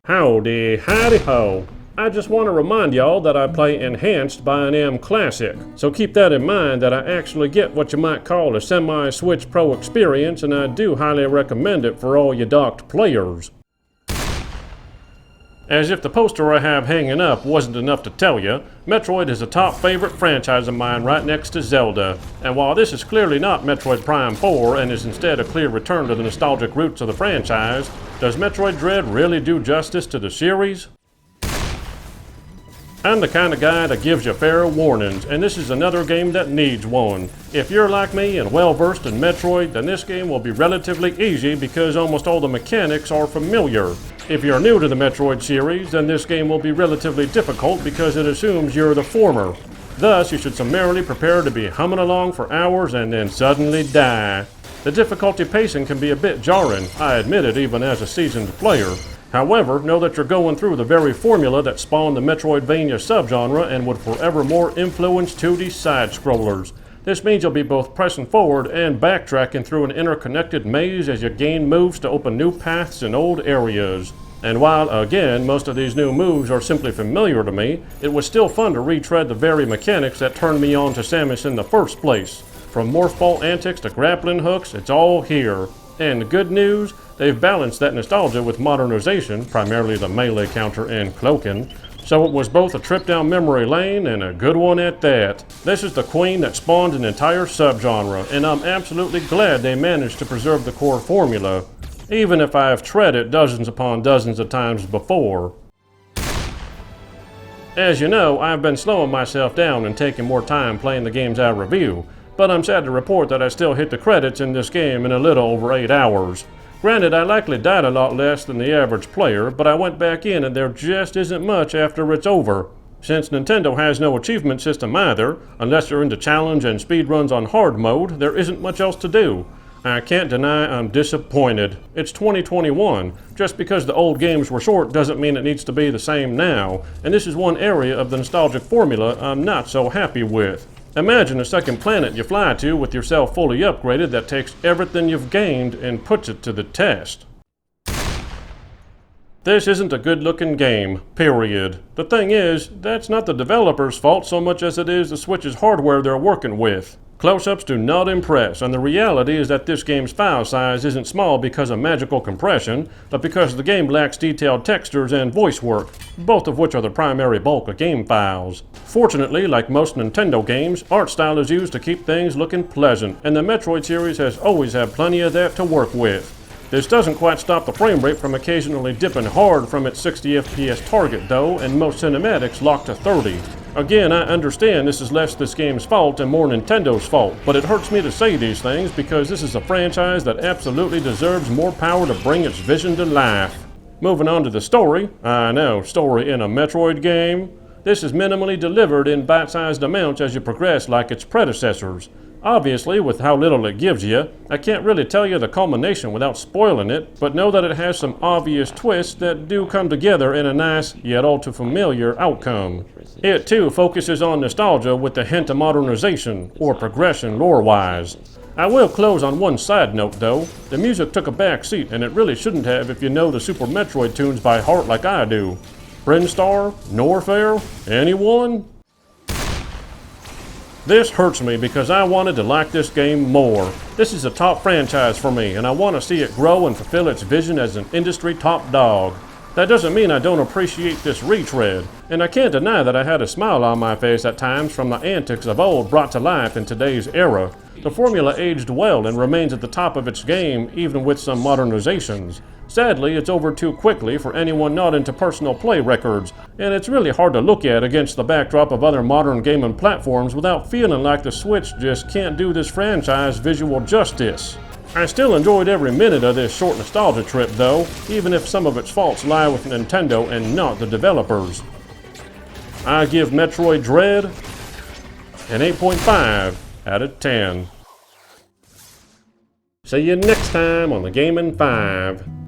Howdy, howdy ho. I just want to remind y'all that I play enhanced by an M Classic, so keep that in mind that I actually get what you might call a semi-Switch Pro experience, and I do highly recommend it for all you docked players. As if the poster I have hanging up wasn't enough to tell you, Metroid is a top favorite franchise of mine right next to Zelda. And while this is clearly not Metroid Prime 4 and is instead a clear return to the nostalgic roots of the franchise, does Metroid Dread really do justice to the series? I'm the kind of guy that gives you fair warnings, and this is another game that needs one. If you're like me and well versed in Metroid, then this game will be relatively easy because almost all the mechanics are familiar. If you're new to the Metroid series, then this game will be relatively difficult because it assumes you're the former. Thus, you should summarily prepare to be humming along for hours and then suddenly die. The difficulty pacing can be a bit jarring, I admit it even as a seasoned player. However, know that you're going through the very formula that spawned the Metroidvania subgenre and would forevermore influence 2D side-scrollers. This means you'll be both pressing forward and backtracking through an interconnected maze as you gain moves to open new paths in old areas. And while, again, most of these new moves are simply familiar to me, it was still fun to retread the very mechanics that turned me on to Samus in the first place. From morph ball antics to grappling hooks, it's all here. And the good news, they've balanced that nostalgia with modernization, primarily the melee counter and cloaking, so it was both a trip down memory lane and a good one at that. This is the queen that spawned an entire subgenre, and I'm absolutely glad they managed to preserve the core formula, even if I have tread it dozens upon dozens of times before. As you know, I've been slowing myself down and taking more time playing the games I review, but I'm sad to report that I still hit the credits in this game in a little over 8 hours. Granted, I likely died a lot less than the average player, but I went back in and there just isn't much after it's over. Since Nintendo has no achievement system either, unless you're into challenge and speedruns on hard mode, there isn't much else to do. I can't deny I'm disappointed. It's 2021. Just because the old games were short doesn't mean it needs to be the same now, and this is one area of the nostalgic formula I'm not so happy with. Imagine a second planet you fly to with yourself fully upgraded that takes everything you've gained and puts it to the test. This isn't a good-looking game, period. The thing is, that's not the developer's fault so much as it is the Switch's hardware they're working with. Close-ups do not impress, and the reality is that this game's file size isn't small because of magical compression, but because the game lacks detailed textures and voice work, both of which are the primary bulk of game files. Fortunately, like most Nintendo games, art style is used to keep things looking pleasant, and the Metroid series has always had plenty of that to work with. This doesn't quite stop the frame rate from occasionally dipping hard from its 60 FPS target though, and most cinematics lock to 30. Again, I understand this is less this game's fault and more Nintendo's fault, but it hurts me to say these things because this is a franchise that absolutely deserves more power to bring its vision to life. Moving on to the story, I know, story in a Metroid game. This is minimally delivered in bite-sized amounts as you progress like its predecessors. Obviously, with how little it gives you, I can't really tell you the culmination without spoiling it, but know that it has some obvious twists that do come together in a nice, yet all too familiar outcome. It too focuses on nostalgia with a hint of modernization, or progression lore-wise. I will close on one side note though. The music took a back seat, and it really shouldn't have if you know the Super Metroid tunes by heart like I do. Brinstar? Norfair? Anyone? This hurts me because I wanted to like this game more. This is a top franchise for me, and I want to see it grow and fulfill its vision as an industry top dog. That doesn't mean I don't appreciate this retread, and I can't deny that I had a smile on my face at times from the antics of old brought to life in today's era. The formula aged well and remains at the top of its game, even with some modernizations. Sadly, it's over too quickly for anyone not into personal play records, and it's really hard to look at against the backdrop of other modern gaming platforms without feeling like the Switch just can't do this franchise visual justice. I still enjoyed every minute of this short nostalgia trip though, even if some of its faults lie with Nintendo and not the developers. I give Metroid Dread an 8.5 out of 10. See you next time on the Gaming 5.